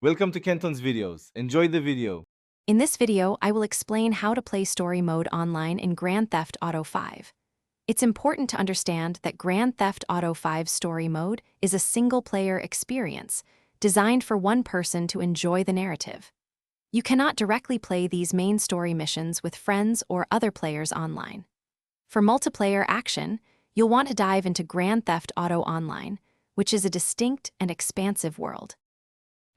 Welcome to Kenton's videos. Enjoy the video. In this video, I will explain how to play story mode online in Grand Theft Auto 5. It's important to understand that Grand Theft Auto 5 story mode is a single-player experience designed for one person to enjoy the narrative. You cannot directly play these main story missions with friends or other players online. For multiplayer action, you'll want to dive into Grand Theft Auto Online, which is a distinct and expansive world.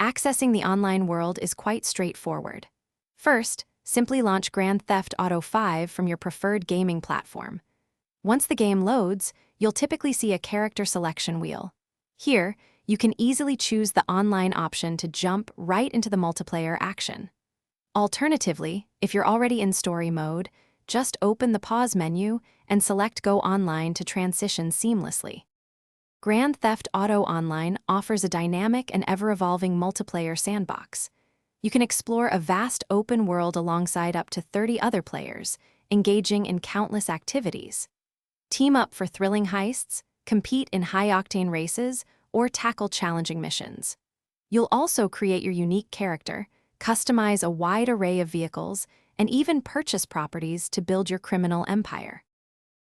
Accessing the online world is quite straightforward. First, simply launch Grand Theft Auto 5 from your preferred gaming platform. Once the game loads, you'll typically see a character selection wheel. Here, you can easily choose the online option to jump right into the multiplayer action. Alternatively, if you're already in story mode, just open the pause menu and select Go Online to transition seamlessly. Grand Theft Auto Online offers a dynamic and ever-evolving multiplayer sandbox. You can explore a vast open world alongside up to 30 other players, engaging in countless activities. Team up for thrilling heists, compete in high-octane races, or tackle challenging missions. You'll also create your unique character, customize a wide array of vehicles, and even purchase properties to build your criminal empire.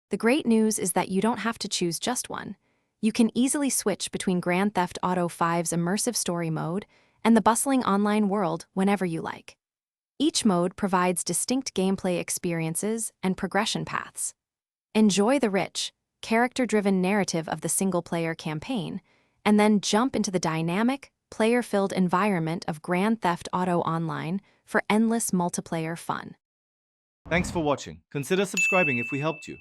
The great news is that you don't have to choose just one. You can easily switch between Grand Theft Auto 5's immersive story mode and the bustling online world whenever you like. Each mode provides distinct gameplay experiences and progression paths. Enjoy the rich, character-driven narrative of the single-player campaign, and then jump into the dynamic, player-filled environment of Grand Theft Auto Online for endless multiplayer fun. Thanks for watching. Consider subscribing if we helped you.